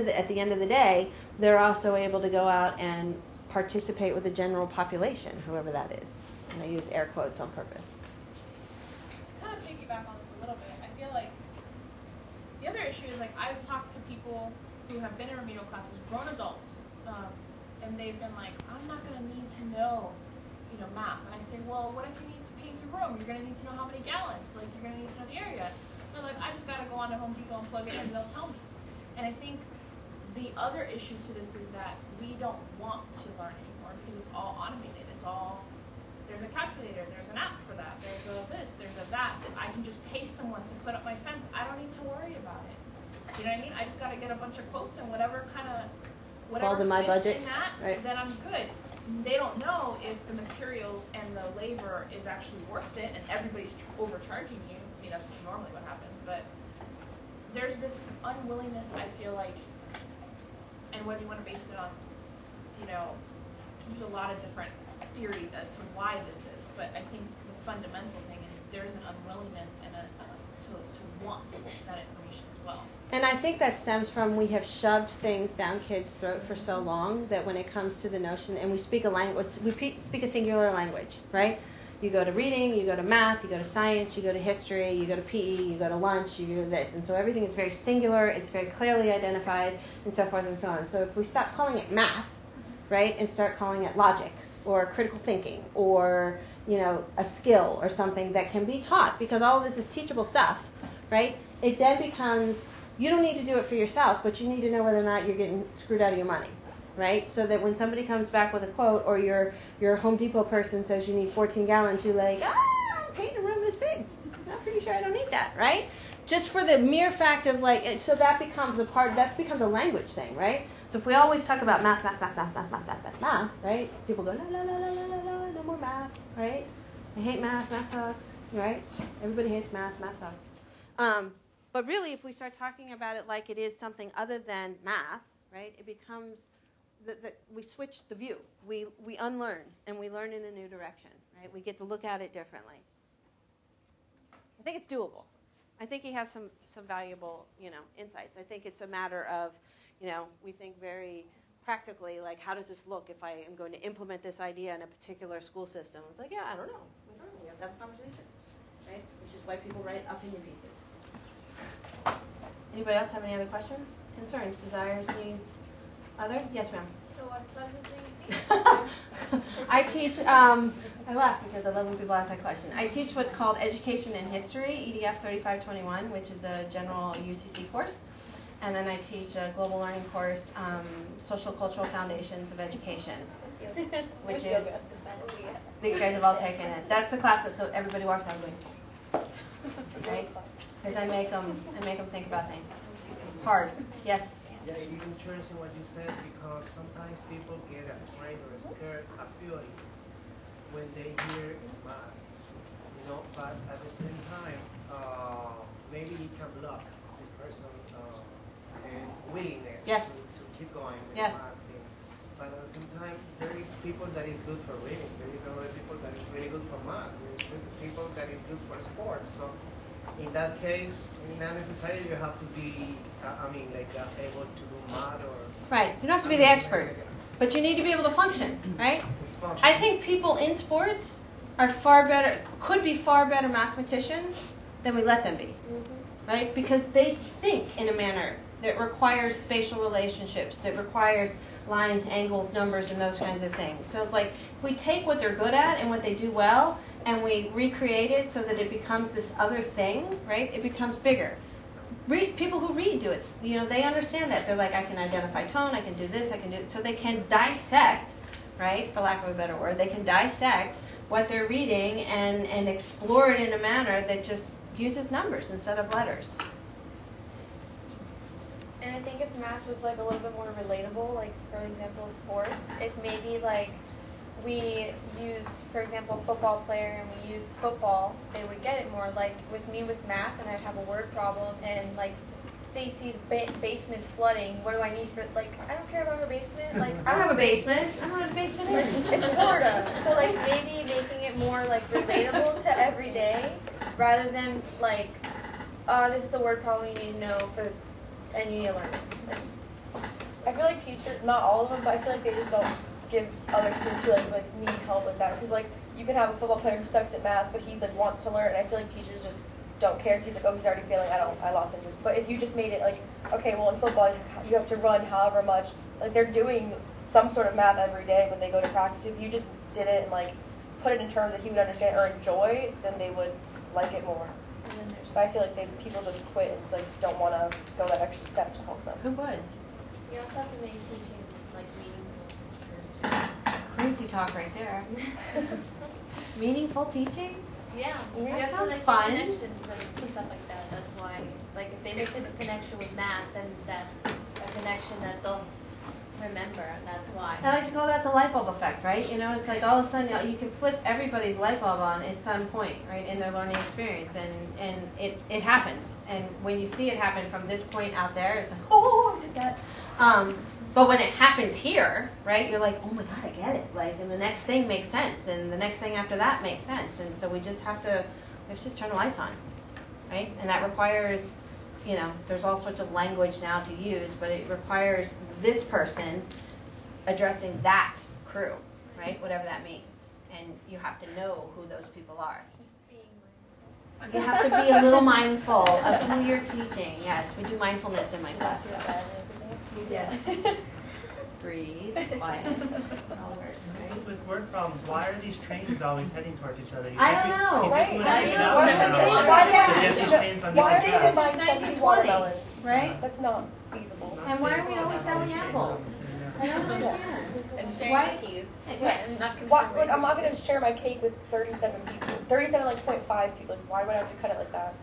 of the day, they're also able to go out and participate with the general population, whoever that is. And I use air quotes on purpose. To kind of piggyback on this a little bit, I feel like the other issue is, like, I've talked to people who have been in remedial classes, grown adults, and they've been like, I'm not going to need to know, math. And I say, well, what if you need to paint a room? You're going to need to know how many gallons. Like, you're going to need to know the area. They're like, I just got to go on to Home Depot and plug it in and they'll tell me. And I think the other issue to this is that we don't want to learn anymore because it's all automated. There's a calculator, there's an app for that, there's a this, there's a that I can just pay someone to put up my fence. I don't need to worry about it. You know what I mean? I just got to get a bunch of quotes and whatever falls in my budget, in that, right? Then I'm good. They don't know if the materials and the labor is actually worth it, and everybody's overcharging you. I mean, that's normally what happens, but there's this unwillingness, I feel like, and whether you want to base it on, there's a lot of different theories as to why this is, but I think the fundamental thing is there's an unwillingness and to want that information as well. And I think that stems from we have shoved things down kids' throat for so long that when it comes to the notion, and we speak a language, we speak a singular language, right? You go to reading, you go to math, you go to science, you go to history, you go to PE, you go to lunch, you do this. And so everything is very singular, it's very clearly identified, and so forth and so on. So if we stop calling it math, right, and start calling it logic or critical thinking or, a skill or something that can be taught, because all of this is teachable stuff, right, it then becomes, you don't need to do it for yourself, but you need to know whether or not you're getting screwed out of your money. Right? So that when somebody comes back with a quote, or your Home Depot person says you need 14 gallons, you're like, I'm painting a room this big. I'm pretty sure I don't need that, right? Just for the mere fact of so that becomes a language thing, right? So if we always talk about math, right? People go, no more math, right? I hate math. Math sucks. Right? Everybody hates math. Math sucks. But really, if we start talking about it like it is something other than math, right? It becomes we switch the view. We unlearn, and we learn in a new direction, right? We get to look at it differently. I think it's doable. I think he has some valuable, insights. I think it's a matter of, we think very practically, like, how does this look if I am going to implement this idea in a particular school system? It's like, yeah, I don't know. We have to have a conversation, right? Which is why people write opinion pieces. Anybody else have any other questions, concerns, desires, needs? Other? Yes, ma'am. So what classes do you teach? I teach, I laugh because I love when people ask that question. I teach what's called Education in History, EDF 3521, which is a general UCC course. And then I teach a global learning course, Social Cultural Foundations of Education, which is, these guys have all taken it. That's the class that everybody walks out going, right? Because I make them think about things. Hard. Yes? Yeah, it is interesting what you said because sometimes people get afraid or scared a priori when they hear math, but at the same time, maybe it can block the person willingness to keep going with the math things. But at the same time, there is people that is good for reading. There is other people that is really good for math. There is people that is good for sports. So in that case, not necessarily you have to be, able to do math or... Right. You don't have to be the expert, but you need to be able to function, right? I think people in sports are could be far better mathematicians than we let them be, right? Because they think in a manner that requires spatial relationships, that requires lines, angles, numbers, and those kinds of things. So it's like if we take what they're good at and what they do well, and we recreate it so that it becomes this other thing, right? It becomes bigger. People who read do it. They understand that. They're like, I can identify tone, I can do this, I can do it. So they can dissect, right, for lack of a better word, they can dissect what they're reading and explore it in a manner that just uses numbers instead of letters. And I think if math was like a little bit more relatable, like for example sports, if maybe like we use, for example, a football player and we use football, they would get it more. Like with me with math, and I'd have a word problem, and like Stacy's basement's flooding. What do I need for like? I don't care about her basement. Like I don't have a basement. I don't know what a basement is. It's Florida. So like maybe making it more like relatable to every day, rather than like, this is the word problem you need to know for, and you need to learn it. I feel like teachers, not all of them, but I feel like they just don't give other students who like need help with that, because like you can have a football player who sucks at math but he's like wants to learn, and I feel like teachers just don't care because he's like, oh, he's already failing, I lost interest. But if you just made it like, okay, well in football you have to run however much, like they're doing some sort of math every day when they go to practice. If you just did it and like put it in terms that he would understand or enjoy, then they would like it more. But I feel like people just quit and like don't want to go that extra step to help them. Who would? You also have to make teaching like meaningful. Crazy talk right there. Meaningful teaching? Yeah. That sounds fun. Connections and stuff like that. That's why, like, if they make the connection with math, then that's a connection that they'll remember, and that's why. I like to call that the light bulb effect, right? It's like all of a sudden you can flip everybody's light bulb on at some point, right, in their learning experience, and it happens. And when you see it happen from this point out there, it's like, oh, I did that. But when it happens here, right, you're like, oh my God, I get it. Like, and the next thing makes sense, and the next thing after that makes sense. And so we have to just turn the lights on, right? And that requires, there's all sorts of language now to use, but it requires this person addressing that crew, right? Whatever that means. And you have to know who those people are. You have to be a little mindful of who you're teaching. Yes, we do mindfulness in my class. Yes. Breathe. Quiet. It all works, right? With word problems, why are these trains always heading towards each other? I don't know. Why Why are they this designed is 1920, right? That's not feasible. And why are we always selling apples? I don't understand. And sharing Why? cookies. Like, I'm not going to share my cake with 37 people. 37.5 people. Like, why would I have to cut it like that?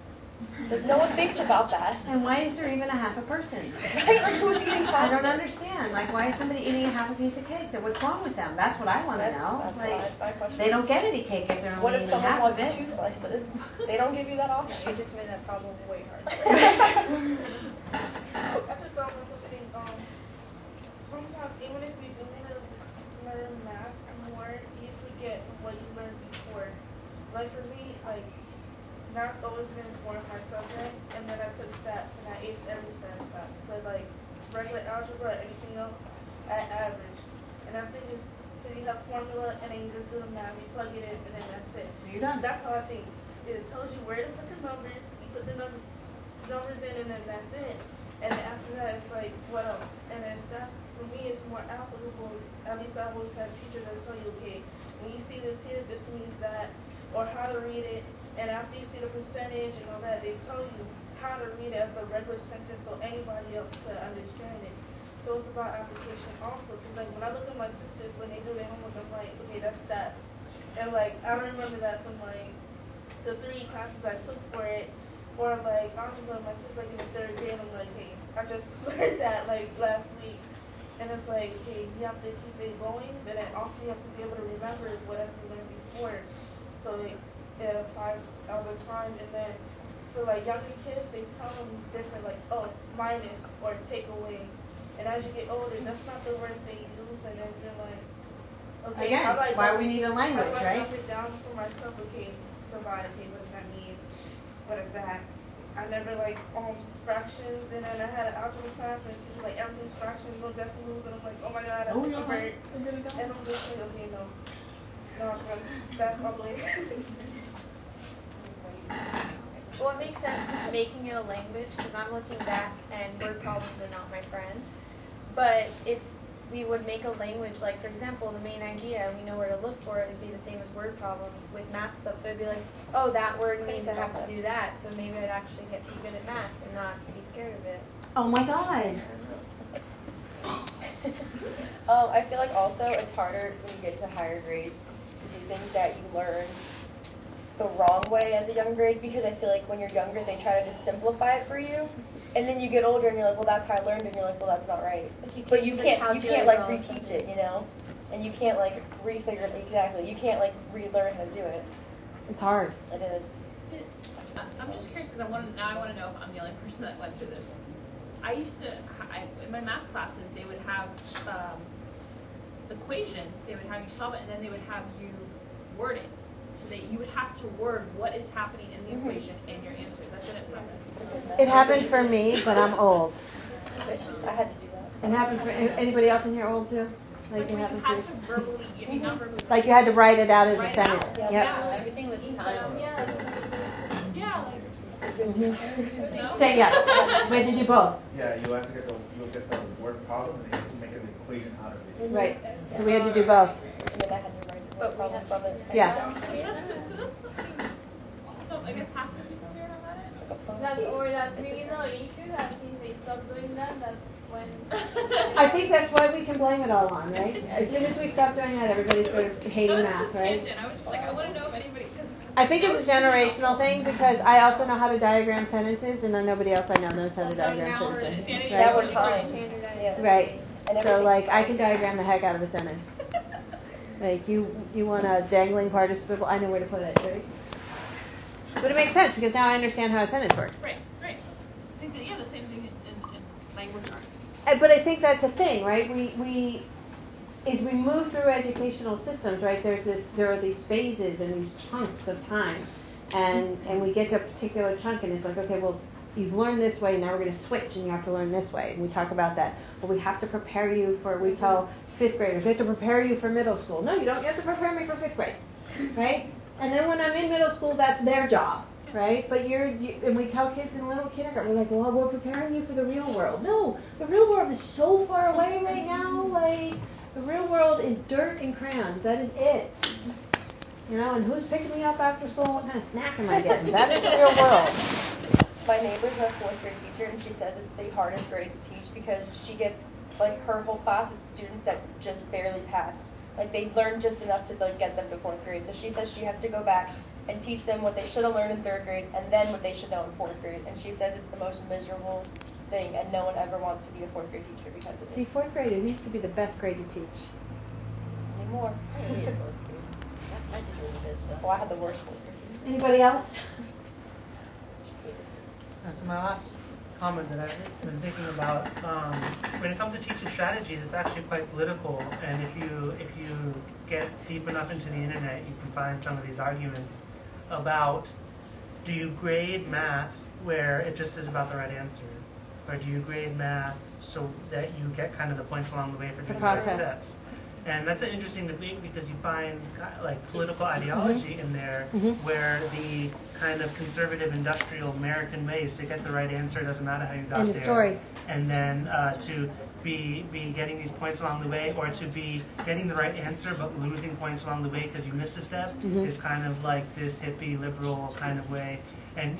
But no one thinks about that. And why is there even a half a person? Right? Like who's eating half? I don't understand. Like, why is somebody eating a half a piece of cake? What's wrong with them? That's what I want to know. That's my question. They don't get any cake if they're What only if eating someone half of wants it. 2 slices? They don't give you that option. You just made that problem way harder. I just thought about something. Sometimes even if we do learn math more, you forget what you learned before. Like for me, like math always been one of my subject, and then I took stats and I aced every stats class. But like regular algebra, anything else, I average. And I think it's because you have formula and then you just do the math, you plug it in, and then that's it. You're done. That's how I think. It tells you where to put the numbers, you put the numbers in, and then that's it. And then after that, it's like, what else? And then stats, for me, it's more applicable. At least I've always had teachers that tell you, okay, when you see this here, this means that, or how to read it. And after you see the percentage and all that, they tell you how to read it as a regular sentence so anybody else could understand it. So it's about application also. Because like when I look at my sisters, when they do their homework, I'm like, okay, that's stats. And like, I don't remember that from like the 3 classes I took for it. Or like algebra, my sister's like in the 3rd grade, I'm like, hey, I just learned that like last week. And it's like, okay, you have to keep it going, but then also you have to be able to remember whatever you learned before. So it applies all the time. And then for like younger kids, they tell them different, like, oh, minus or take away. And as you get older, that's not the words they use, and then you're like, okay, Again, how do I why we need a language, how do I right? dump it down for myself? Okay, divide, okay, what does that mean? What is that? I never like fractions, and then I had an algebra class and teach like everything's fractions, no decimals, and I'm like, oh my god, I'm convert. And I'm just like, okay, no, that's ugly. Well, it makes sense making it a language because I'm looking back and word problems are not my friend. But if we would make a language, like for example, the main idea, we know where to look for it, it'd be the same as word problems with math stuff. So it'd be like, oh, that word means I have to do that. So maybe I'd actually get be good at math and not be scared of it. Oh my God. I feel like also it's harder when you get to a higher grade to do things that you learn the wrong way as a young grade, because I feel like when you're younger they try to just simplify it for you, and then you get older and you're like, well, that's how I learned it, and you're like, well, that's not right. But you can't like reteach it, you know, and you can't like refigure it exactly. You can't like relearn how to do it. It's hard. It is. I'm just curious because I want to know if I'm the only person that went through this. In my math classes, they would have equations. They would have you solve it, and then they would have you word it. So you would have to word what is happening in the equation in your answer. That didn't happen. It happened for me, but I'm old. I had to do that. It happened for anybody else in here old too? Like when you had to verbally, not verbally. Like you had to write it out as a Write it sentence. out. Yep. Yeah, everything was timed. Yeah, like. So yeah, we had to do both. Yeah, you'll get the word problem and you have to make an equation out of it. Right. So we had to do both. And then I had to write the problem from it. Yeah. So I guess half the people here have had it. That's maybe the issue that since they stopped doing that, that's when. I think that's why we can blame it all on, right? As soon as we stop doing that, everybody starts hating math, right? I was just like, I want to know if anybody. I think it's a generational thing because I also know how to diagram sentences, and then nobody else I know knows how to diagram sentences. Right? That was time. Right. So like I can diagram the heck out of a sentence. Like you want a dangling participle, I know where to put it, right? But it makes sense because now I understand how a sentence works. Right. I think that, the same thing in language art. But I think that's a thing, right? As we move through educational systems, right, there are these phases and these chunks of time, and we get to a particular chunk, and it's like, okay, well, you've learned this way, now we're going to switch, and you have to learn this way. And we talk about that. Well, we have to prepare you we tell 5th graders, we have to prepare you for middle school. No, you don't. You have to prepare me for 5th grade, right? And then when I'm in middle school, that's their job, right? But and we tell kids in little kindergarten, we're like, well, we're preparing you for the real world. No, the real world is so far away right now, like. The real world is dirt and crayons. That is it. You know, and who's picking me up after school and what kind of snack am I getting? That is the real world. My neighbor's a 4th grade teacher, and she says it's the hardest grade to teach because she gets, like, her whole class is students that just barely passed Like they learn just enough to like get them to 4th grade. So she says she has to go back and teach them what they should have learned in 3rd grade and then what they should know in 4th grade. And she says it's the most miserable thing, and no one ever wants to be a 4th grade teacher because of it. See, 4th grade, it used to be the best grade to teach. Anymore. I hated 4th grade. My teacher was a bitch, so. Well, I had the worst 4th grade. Anybody else? So my last comment that I've been thinking about, when it comes to teaching strategies, it's actually quite political. And if you get deep enough into the internet, you can find some of these arguments about, do you grade math where it just is about the right answer, or do you grade math so that you get kind of the points along the way for doing the right steps? And that's an interesting debate because you find like political ideology in there where the kind of conservative industrial American ways to get the right answer, doesn't matter how you got there. Stories. And then to be getting these points along the way, or to be getting the right answer but losing points along the way because you missed a step is kind of like this hippie liberal kind of way. And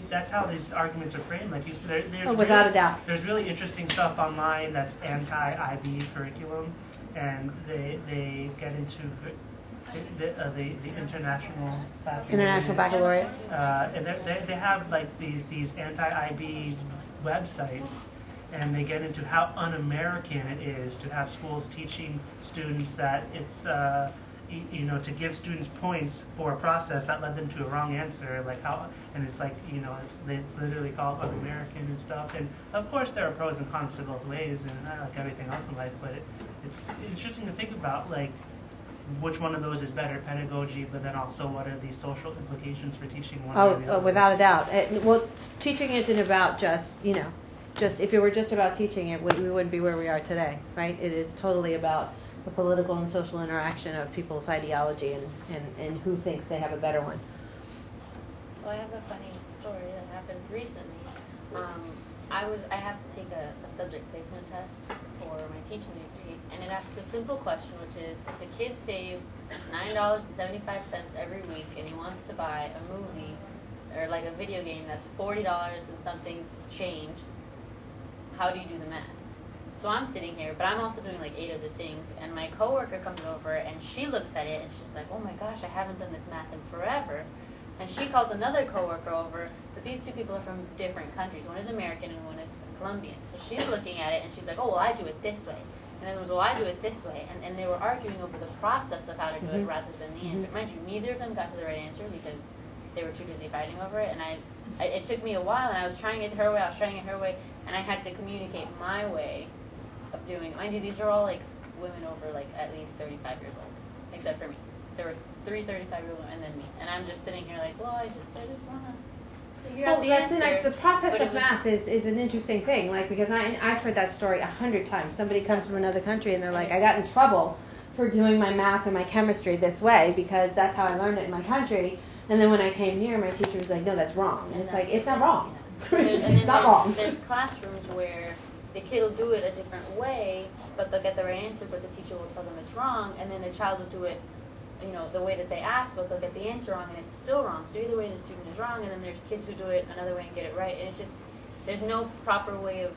that's how these arguments are framed. Like there's without a doubt. There's really interesting stuff online that's anti-IB curriculum, and they get into the international baccalaureate. And they have like these anti-IB websites, and they get into how un-American it is to have schools teaching students that it's to give students points for a process that led them to a wrong answer, like how, and it's like, it's literally called un-American and stuff. And of course there are pros and cons to both ways, and like everything else in life, but it's interesting to think about, like, which one of those is better pedagogy, but then also what are the social implications for teaching one or the other. Without a doubt. Teaching isn't about just if it were just about teaching it, we wouldn't be where we are today, right? It is totally about the political and social interaction of people's ideology and who thinks they have a better one. So I have a funny story that happened recently. I have to take a subject placement test for my teaching degree, and it asks a simple question, which is, if a kid saves $9.75 every week and he wants to buy a movie or like a video game that's $40 and something change, how do you do the math? So I'm sitting here, but I'm also doing like 8 other things, and my coworker comes over and she looks at it and she's like, oh my gosh, I haven't done this math in forever. And she calls another coworker over, but these two people are from different countries. One is American and one is Colombian. So she's looking at it and she's like, oh, well, I do it this way. And then was, well, I do it this way. And they were arguing over the process of how to do it rather than the answer. Mind you, neither of them got to the right answer because they were too busy fighting over it. And it took me a while, and I was trying it her way, I was trying it her way, and I had to communicate my way of doing. Mind you, these are all like women over like at least 35 years old, except for me. There were 3 35-year-olds and then me, and I'm just sitting here like, well, I just want to figure out the answer. The process of math is an interesting thing, like, because I've heard that story 100 times. Somebody comes from another country and they're like, I got in trouble for doing my math and my chemistry this way because that's how I learned it in my country. And then when I came here, my teacher was like, no, that's wrong. And it's like, it's not wrong. It's not wrong. There's classrooms where the kid will do it a different way, but they'll get the right answer, but the teacher will tell them it's wrong, and then the child will do it the way that they asked, but they'll get the answer wrong and it's still wrong. So either way the student is wrong, and then there's kids who do it another way and get it right. And it's just, there's no proper way of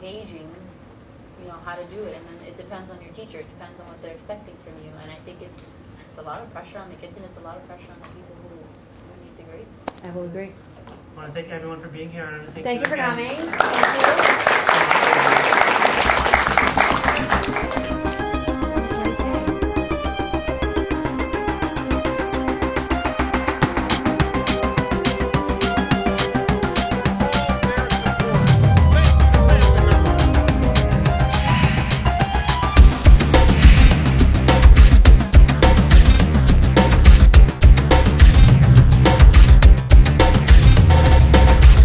gauging, how to do it. And then it depends on your teacher. It depends on what they're expecting from you. And I think it's a lot of pressure on the kids, and it's a lot of pressure on the people who need to grade. I will agree. I want to thank everyone for being here. And thank you for coming. Thank you.